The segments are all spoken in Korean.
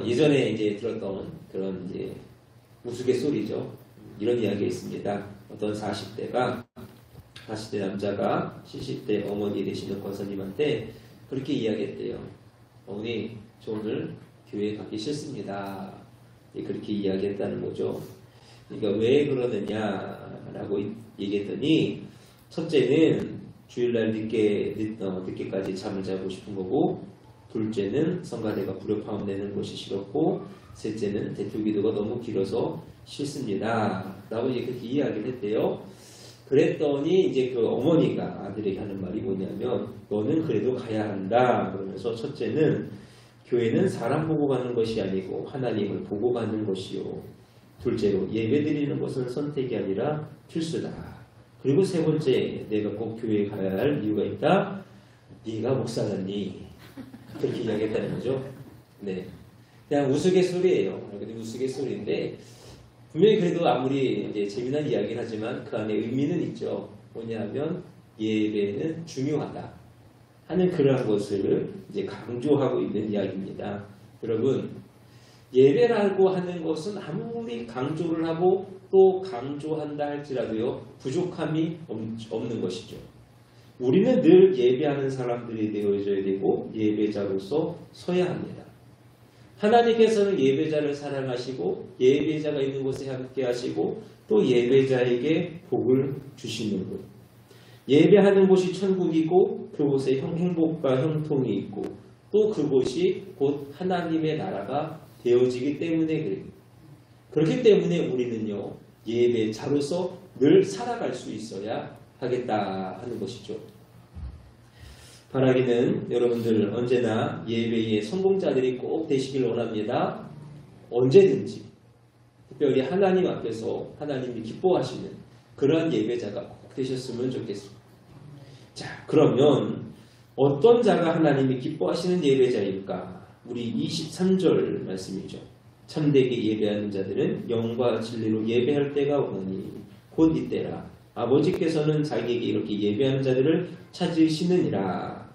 예전에 이제 들었던 그런 이제 우스갯소리죠. 이런 이야기가 있습니다. 어떤 40대 남자가 70대 어머니 되시는 권사님한테 그렇게 이야기했대요. 어머니, 저 오늘 교회 가기 싫습니다. 그렇게 이야기했다는 거죠. 그러니까 왜 그러느냐라고 얘기했더니, 첫째는 주일날 늦게까지 잠을 자고 싶은 거고, 둘째는 성가대가 불협화음 내는 것이 싫었고, 셋째는 대표기도가 너무 길어서 싫습니다. 라고 이제 그렇게 이야기를 했대요. 그랬더니 이제 그 어머니가 아들에게 하는 말이 뭐냐면, 너는 그래도 가야 한다. 그러면서 첫째는 교회는 사람 보고 가는 것이 아니고 하나님을 보고 가는 것이요. 둘째로 예배드리는 것은 선택이 아니라 필수다. 그리고 세 번째, 내가 꼭 교회에 가야 할 이유가 있다. 네가 목사라니. 그렇게 이야기했다는 거죠. 네, 그냥 우스갯소리예요. 근데 우스갯소리인데 분명히 그래도 아무리 이제 재미난 이야기를 하지만 그 안에 의미는 있죠. 뭐냐면 예배는 중요하다 하는 그런 것을 이제 강조하고 있는 이야기입니다. 여러분, 예배라고 하는 것은 아무리 강조를 하고 또 강조한다 할지라도요, 부족함이 없는 것이죠. 우리는 늘 예배하는 사람들이 되어져야 되고 예배자로서 서야 합니다. 하나님께서는 예배자를 사랑하시고 예배자가 있는 곳에 함께 하시고 또 예배자에게 복을 주시는 것. 예배하는 곳이 천국이고 그곳에 행복과 형통이 있고 또 그곳이 곧 하나님의 나라가 되어지기 때문에 그래요. 그렇기 때문에 우리는요, 예배자로서 늘 살아갈 수 있어야 하겠다 하는 것이죠. 바라기는 여러분들 언제나 예배의 성공자들이 꼭 되시길 원합니다. 언제든지 특별히 하나님 앞에서 하나님이 기뻐하시는 그러한 예배자가 꼭 되셨으면 좋겠습니다. 자, 그러면 어떤 자가 하나님이 기뻐하시는 예배자일까? 우리 23절 말씀이죠. 참되게 예배하는 자들은 영과 진리로 예배할 때가 오느니 곧 이때라. 아버지께서는 자기에게 이렇게 예배하는 자들을 찾으시느니라.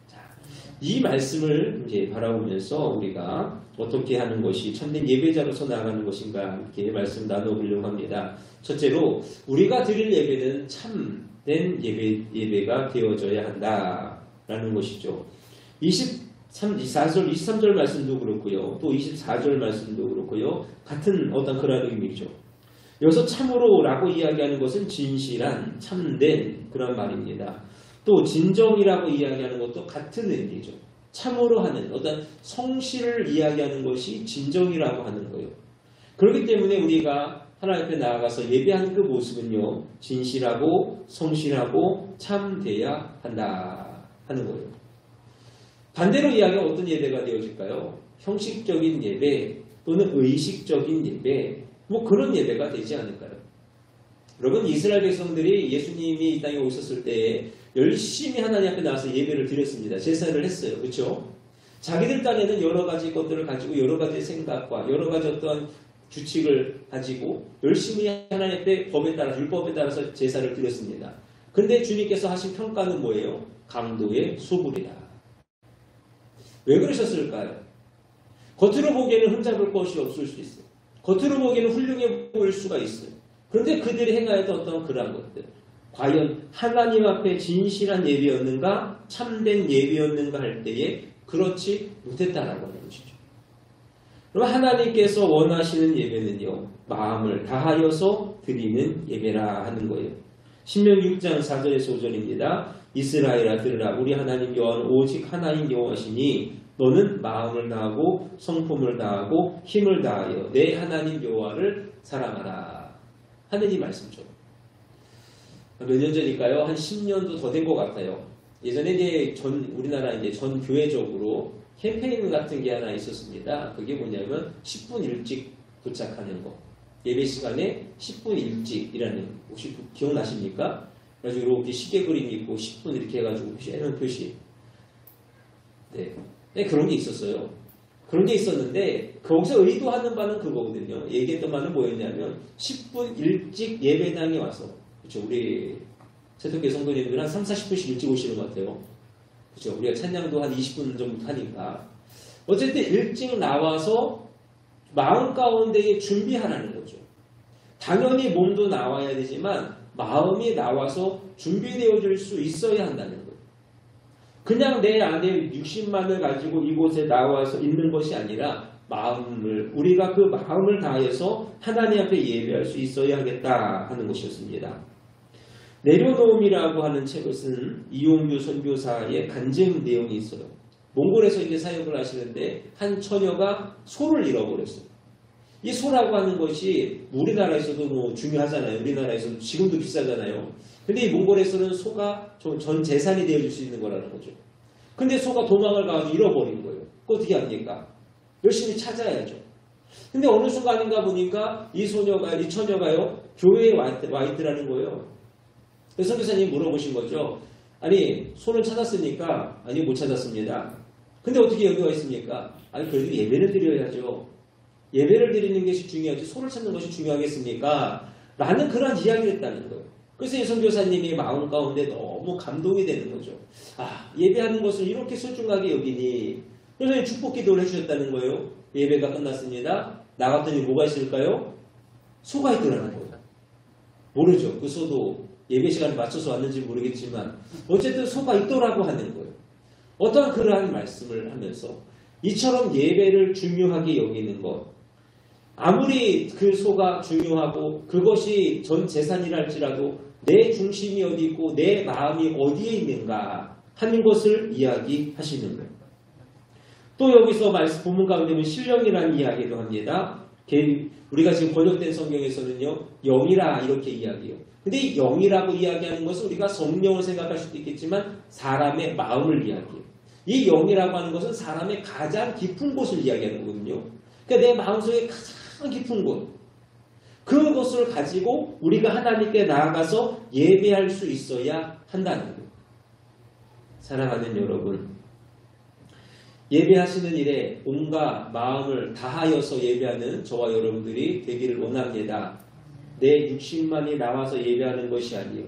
자, 이 말씀을 이제 바라보면서 우리가 어떻게 하는 것이 참된 예배자로서 나아가는 것인가 이렇게 말씀 나눠보려고 합니다. 첫째로 우리가 드릴 예배는 참된 예배가 되어져야 한다라는 것이죠. 23절 말씀도 그렇고요. 또 24절 말씀도 그렇고요. 같은 어떤 그런 의미죠. 여기서 참으로라고 이야기하는 것은 진실한, 참된 그런 말입니다. 또 진정이라고 이야기하는 것도 같은 의미죠. 참으로 하는 어떤 성실을 이야기하는 것이 진정이라고 하는 거예요. 그렇기 때문에 우리가 하나님 앞에 나아가서 예배하는 그 모습은요, 진실하고 성실하고 참돼야 한다 하는 거예요. 반대로 이야기하면 어떤 예배가 되어질까요? 형식적인 예배 또는 의식적인 예배, 뭐 그런 예배가 되지 않을까요? 여러분, 이스라엘 백성들이 예수님이 이 땅에 오셨을 때 열심히 하나님 앞에 나와서 예배를 드렸습니다. 제사를 했어요. 그렇죠? 자기들 딴에는 여러 가지 것들을 가지고 여러 가지 생각과 여러 가지 어떤 규칙을 가지고 열심히 하나님 앞에 법에 따라 율법에 따라서 제사를 드렸습니다. 그런데 주님께서 하신 평가는 뭐예요? 강도의 소굴이다. 왜 그러셨을까요? 겉으로 보기에는 흠잡을 것이 없을 수 있어요. 겉으로 보기에는 훌륭해 보일 수가 있어요. 그런데 그들이 행하였던 어떤 그러한 것들, 과연 하나님 앞에 진실한 예배였는가, 참된 예배였는가 할 때에 그렇지 못했다라고 하는 것이죠. 그럼 하나님께서 원하시는 예배는요, 마음을 다하여서 드리는 예배라 하는 거예요. 신명기 6장 4절에서 5절입니다. 이스라엘아 들으라. 우리 하나님 여호와는 오직 하나님 여호와시니 너는 마음을 다하고 성품을 다하고 힘을 다하여 내 하나님 여호와를 사랑하라 하는 이 말씀이죠. 몇 년 전일까요? 한 10년도 더 된 것 같아요. 예전에 이제 우리나라 이제 전 교회적으로 캠페인 같은 게 하나 있었습니다. 그게 뭐냐면 10분 일찍 도착하는 거. 예배 시간에 10분 일찍이라는, 혹시 기억나십니까? 그래가지고 이렇게 시계 그림이 있고 10분 이렇게 해가지고 해놓은 표시. 네, 그런 게 있었어요. 그런 게 있었는데 거기서 의도하는 바는 그거거든요. 얘기했던 바는 뭐였냐면 10분 일찍 예배당에 와서, 그렇죠? 우리 세토교 성도님들은 한 30, 40분씩 일찍 오시는 것 같아요. 그렇죠? 우리가 찬양도 한 20분 정도 하니까 어쨌든 일찍 나와서 마음 가운데에 준비하라는 거죠. 당연히 몸도 나와야 되지만 마음이 나와서 준비되어질 수 있어야 한다는 거예요. 그냥 내 안에 육신만을 가지고 이곳에 나와서 있는 것이 아니라 우리가 그 마음을 다해서 하나님 앞에 예배할 수 있어야 하겠다 하는 것이었습니다. 내려놓음이라고 하는 책을 쓴 이용규 선교사의 간증 내용이 있어요. 몽골에서 이제 사역을 하시는데 한 처녀가 소를 잃어버렸어요. 이 소라고 하는 것이 우리나라에서도 뭐 중요하잖아요. 우리나라에서도 지금도 비싸잖아요. 근데 이 몽골에서는 소가 전 재산이 되어줄 수 있는 거라는 거죠. 근데 소가 도망을 가서 잃어버린 거예요. 그거 어떻게 합니까? 열심히 찾아야죠. 근데 어느 순간인가 보니까 이 처녀가요, 교회에 와 있더라는 거예요. 그래서 선교사님이 물어보신 거죠. 아니, 소는 찾았습니까? 아니, 못 찾았습니다. 근데 어떻게 여기 와 있습니까? 아니, 그래도 예배를 드려야죠. 예배를 드리는 것이 중요하지 소를 찾는 것이 중요하겠습니까? 라는 그런 이야기를 했다는 거예요. 그래서 이 선교사님이 마음 가운데 너무 감동이 되는 거죠. 아, 예배하는 것을 이렇게 소중하게 여기니. 그래서 축복 기도를 해주셨다는 거예요. 예배가 끝났습니다. 나갔더니 뭐가 있을까요? 소가 있더라는 거예요. 모르죠. 그 소도 예배 시간에 맞춰서 왔는지 모르겠지만 어쨌든 소가 있더라고 하는 거예요. 어떠한 그러한 말씀을 하면서 이처럼 예배를 중요하게 여기는 것, 아무리 그 소가 중요하고 그것이 전 재산이라 할지라도 내 중심이 어디 있고 내 마음이 어디에 있는가 하는 것을 이야기하시는 거예요. 또 여기서 본문 가운데 보면 신령이라는 이야기도 합니다. 우리가 지금 번역된 성경에서는요, 영이라 이렇게 이야기해요. 근데 이 영이라고 이야기하는 것은 우리가 성령을 생각할 수도 있겠지만 사람의 마음을 이야기해요. 이 영이라고 하는 것은 사람의 가장 깊은 곳을 이야기하는 거거든요. 그러니까 내 마음속에 가장 깊은 곳, 그것을 가지고 우리가 하나님께 나아가서 예배할 수 있어야 한다는 거예요. 사랑하는 여러분, 예배하시는 일에 온갖 마음을 다하여서 예배하는 저와 여러분들이 되기를 원합니다. 내 육신만이 나와서 예배하는 것이 아니요,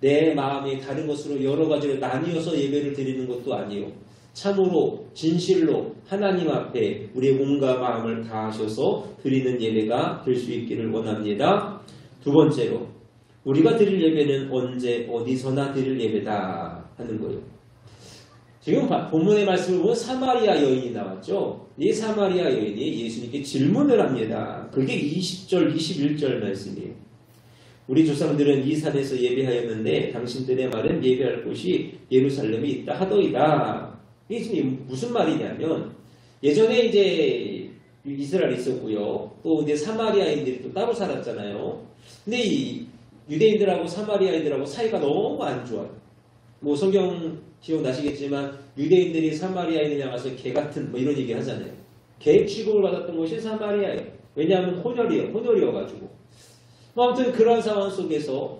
내 마음이 다른 것으로 여러 가지로 나뉘어서 예배를 드리는 것도 아니요, 참으로 진실로 하나님 앞에 우리의 온갖 마음을 다하셔서 드리는 예배가 될 수 있기를 원합니다. 두 번째로, 우리가 드릴 예배는 언제 어디서나 드릴 예배다 하는 거예요. 지금 본문의 말씀을 보면 사마리아 여인이 나왔죠. 이 사마리아 여인이 예수님께 질문을 합니다. 그게 20절, 21절 말씀이에요. 우리 조상들은 이 산에서 예배하였는데 당신들의 말은 예배할 곳이 예루살렘에 있다 하더이다. 이게 지금 무슨 말이냐면, 예전에 이제 이스라엘이 있었고요. 또 이제 사마리아인들이 또 따로 살았잖아요. 근데 이 유대인들하고 사마리아인들하고 사이가 너무 안 좋아요. 뭐 성경 기억나시겠지만 유대인들이 사마리아인을 향해서 개 같은 뭐 이런 얘기 하잖아요. 개 취급을 받았던 것이 사마리아예요. 왜냐하면 혼혈이어가지고. 아무튼 그런 상황 속에서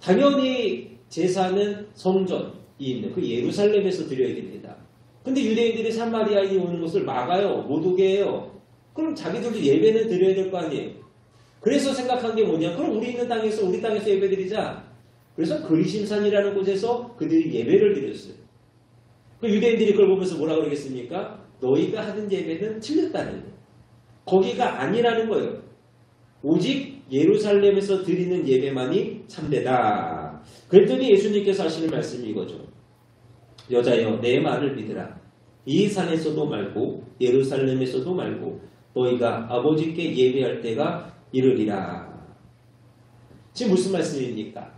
당연히 제사는 성전이 있는 그 예루살렘에서 드려야 됩니다. 근데 유대인들이 사마리아인이 오는 것을 막아요. 못 오게 해요. 그럼 자기들도 예배는 드려야 될 거 아니에요. 그래서 생각한 게 뭐냐, 그럼 우리 있는 땅에서 우리 땅에서 예배 드리자. 그래서 그리심산이라는 곳에서 그들이 예배를 드렸어요. 그 유대인들이 그걸 보면서 뭐라 그러겠습니까? 너희가 하는 예배는 틀렸다는 거예요. 거기가 아니라는 거예요. 오직 예루살렘에서 드리는 예배만이 참되다. 그랬더니 예수님께서 하시는 말씀이 이거죠. 여자여, 내 말을 믿으라. 이 산에서도 말고 예루살렘에서도 말고 너희가 아버지께 예배할 때가 이르리라. 지금 무슨 말씀입니까?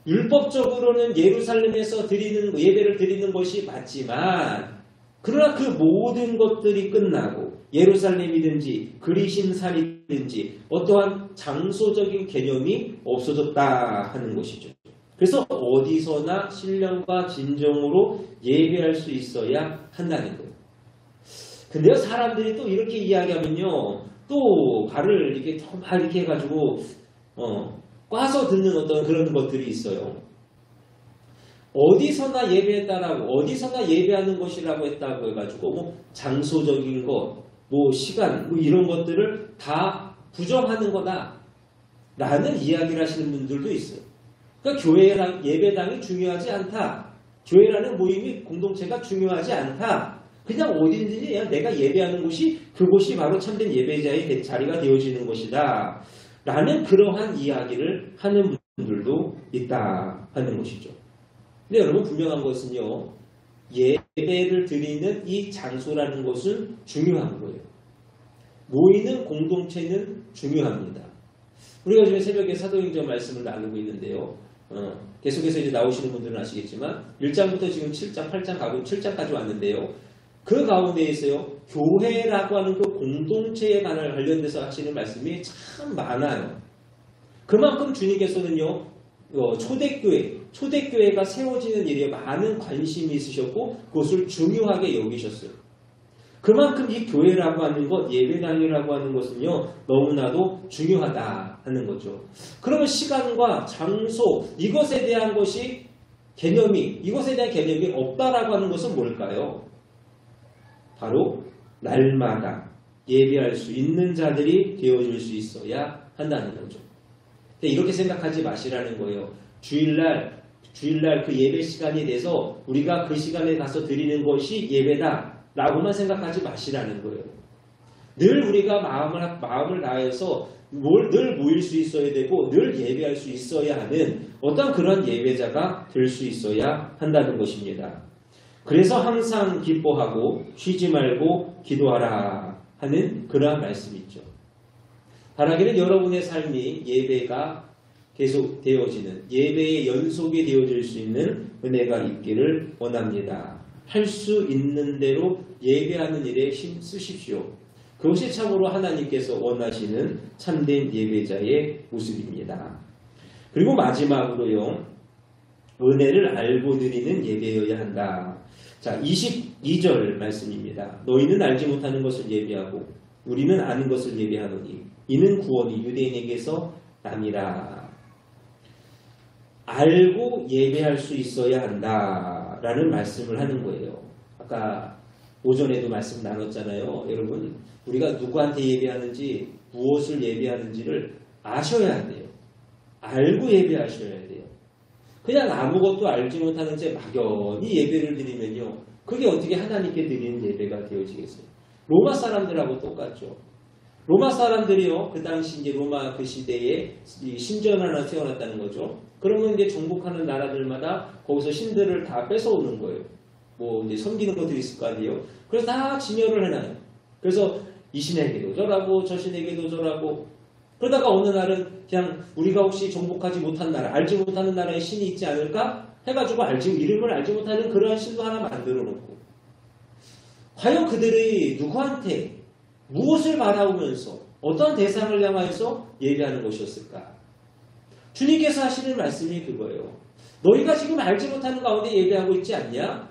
율법적으로는 예루살렘에서 예배를 드리는 것이 맞지만, 그러나 그 모든 것들이 끝나고 예루살렘이든지 그리심산이든지 어떠한 장소적인 개념이 없어졌다 하는 것이죠. 그래서 어디서나 신령과 진정으로 예배할 수 있어야 한다는 거예요. 근데요, 사람들이 또 이렇게 이야기하면요, 또 발을 이렇게 해가지고 꽈서 듣는 어떤 그런 것들이 있어요. 어디서나 예배했다라고, 어디서나 예배하는 것이라고 했다고 해가지고 뭐 장소적인 것, 뭐 시간, 뭐 이런 것들을 다 부정하는 거다 라는 이야기를 하시는 분들도 있어요. 그러니까 교회랑 예배당이 중요하지 않다, 교회라는 모임이 공동체가 중요하지 않다, 그냥 어디든지 그냥 내가 예배하는 곳이 그곳이 바로 참된 예배자의 자리가 되어지는 것이다. 라는 그러한 이야기를 하는 분들도 있다 하는 것이죠. 근데 여러분 분명한 것은요. 예배를 드리는 이 장소라는 것은 중요한 거예요. 모이는 공동체는 중요합니다. 우리가 지금 새벽에 사도행전 말씀을 나누고 있는데요. 계속해서 이제 나오시는 분들은 아시겠지만 1장부터 지금 7장, 8장 가고 7장까지 왔는데요. 그 가운데에서요. 교회라고 하는 그 공동체에 관련돼서 하시는 말씀이 참 많아요. 그만큼 주님께서는요. 초대교회가 세워지는 일에 많은 관심이 있으셨고 그것을 중요하게 여기셨어요. 그만큼 이 교회라고 하는 것, 예배당이라고 하는 것은요. 너무나도 중요하다 하는 거죠. 그러면 시간과 장소, 이것에 대한 개념이 없다라고 하는 것은 뭘까요? 바로 날마다 예배할 수 있는 자들이 되어줄 수 있어야 한다는 거죠. 이렇게 생각하지 마시라는 거예요. 주일날 그 예배 시간이 돼서 우리가 그 시간에 가서 드리는 것이 예배다 라고만 생각하지 마시라는 거예요. 늘 우리가 마음을 다해서 늘 모일 수 있어야 되고 늘 예배할 수 있어야 하는 어떤 그런 예배자가 될 수 있어야 한다는 것입니다. 그래서 항상 기뻐하고 쉬지 말고 기도하라 하는 그러한 말씀이죠. 바라기는 여러분의 삶이 예배가 계속 되어지는 예배의 연속이 되어질 수 있는 은혜가 있기를 원합니다. 할 수 있는 대로 예배하는 일에 힘 쓰십시오. 그것이 참으로 하나님께서 원하시는 참된 예배자의 모습입니다. 그리고 마지막으로요. 은혜를 알고 드리는 예배여야 한다. 자, 22절 말씀입니다. 너희는 알지 못하는 것을 예배하고 우리는 아는 것을 예배하노니 이는 구원이 유대인에게서 남이라. 알고 예배할 수 있어야 한다라는 말씀을 하는 거예요. 아까 오전에도 말씀 나눴잖아요. 여러분 우리가 누구한테 예배하는지 무엇을 예배하는지를 아셔야 돼요. 알고 예배하셔야 돼요. 그냥 아무것도 알지 못하는 채 막연히 예배를 드리면요. 그게 어떻게 하나님께 드리는 예배가 되어지겠어요? 로마 사람들하고 똑같죠. 로마 사람들이요. 그 당시 이제 로마 그 시대에 신전 하나 세워놨다는 거죠. 그러면 이제 정복하는 나라들마다 거기서 신들을 다 뺏어오는 거예요. 뭐 이제 섬기는 것들이 있을 거 아니에요. 그래서 다 진열을 해놔요. 그래서 이 신에게도 절하고 저 신에게도 절하고 그러다가 어느 날은 그냥 우리가 혹시 정복하지 못한 나라, 알지 못하는 나라에 신이 있지 않을까 해가지고 이름을 알지 못하는 그러한 신도 하나 만들어 놓고 과연 그들이 누구한테 무엇을 바라오면서 어떤 대상을 향하여서 예배하는 것이었을까? 주님께서 하시는 말씀이 그거예요. 너희가 지금 알지 못하는 가운데 예배하고 있지 않냐?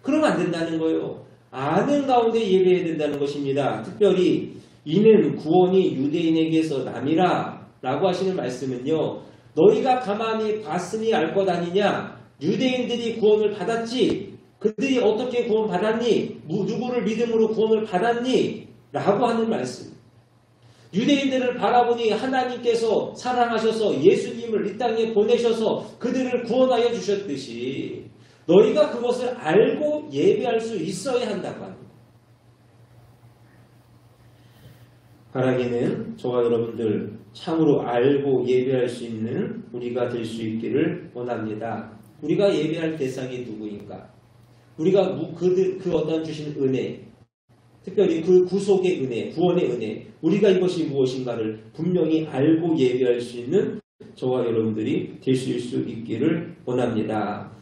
그러면 안 된다는 거예요. 아는 가운데 예배해야 된다는 것입니다. 특별히 이는 구원이 유대인에게서 남이라 라고 하시는 말씀은요. 너희가 가만히 봤으니 알 것 아니냐? 유대인들이 구원을 받았지. 그들이 어떻게 구원 받았니? 누구를 믿음으로 구원을 받았니? 라고 하는 말씀. 유대인들을 바라보니 하나님께서 사랑하셔서 예수님을 이 땅에 보내셔서 그들을 구원하여 주셨듯이 너희가 그것을 알고 예배할 수 있어야 한다고 합니다. 바라기는 저와 여러분들 참으로 알고 예배할 수 있는 우리가 될 수 있기를 원합니다. 우리가 예배할 대상이 누구인가? 우리가 그 어떤 주신 은혜, 특별히 그 구속의 은혜, 구원의 은혜, 우리가 이것이 무엇인가를 분명히 알고 예배할 수 있는 저와 여러분들이 될 수 있기를 원합니다.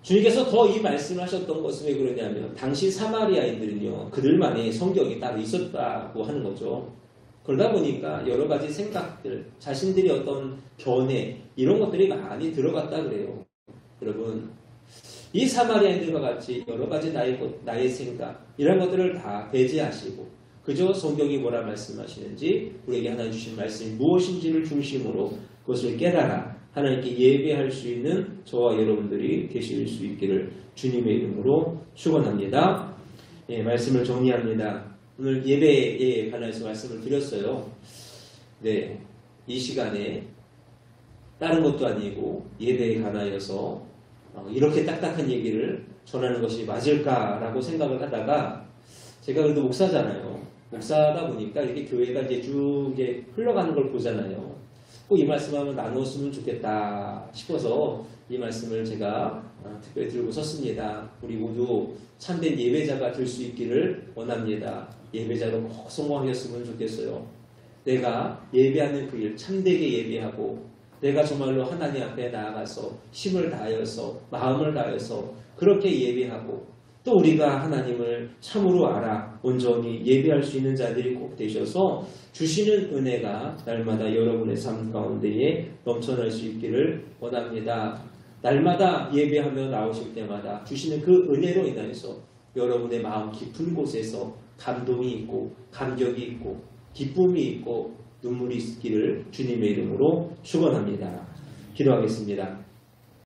주님께서 더 이 말씀을 하셨던 것은 왜 그러냐면 당시 사마리아인들은요. 그들만의 성경이 따로 있었다고 하는 거죠. 그러다 보니까 여러 가지 생각들, 자신들이 어떤 견해 이런 것들이 많이 들어갔다 그래요. 여러분 이 사마리아인들과 같이 여러 가지 나의 생각 이런 것들을 다 배제하시고 그저 성경이 뭐라 말씀하시는지 우리에게 하나님 주신 말씀이 무엇인지를 중심으로 그것을 깨달아 하나님께 예배할 수 있는 저와 여러분들이 되실 수 있기를 주님의 이름으로 축원합니다. 예, 말씀을 정리합니다. 오늘 예배에 관해서 말씀을 드렸어요. 네, 이 시간에 다른 것도 아니고 예배에 관하여서 이렇게 딱딱한 얘기를 전하는 것이 맞을까라고 생각을 하다가 제가 그래도 목사잖아요. 목사다 보니까 이렇게 교회가 이제 쭉 이제 흘러가는 걸 보잖아요. 꼭 이 말씀하면 나누었으면 좋겠다 싶어서 이 말씀을 제가 특별히 들고 섰습니다. 우리 모두 참된 예배자가 될 수 있기를 원합니다. 예배자로 꼭 성공하셨으면 좋겠어요. 내가 예배하는 그 일 참되게 예배하고 내가 정말로 하나님 앞에 나아가서 힘을 다하여서 마음을 다하여서 그렇게 예배하고 또 우리가 하나님을 참으로 알아 온전히 예배할 수 있는 자들이 꼭 되셔서 주시는 은혜가 날마다 여러분의 삶 가운데에 넘쳐날 수 있기를 원합니다. 날마다 예배하며 나오실 때마다 주시는 그 은혜로 인하여서 여러분의 마음 깊은 곳에서 감동이 있고 감격이 있고 기쁨이 있고 눈물이 있기를 주님의 이름으로 축원합니다. 기도하겠습니다.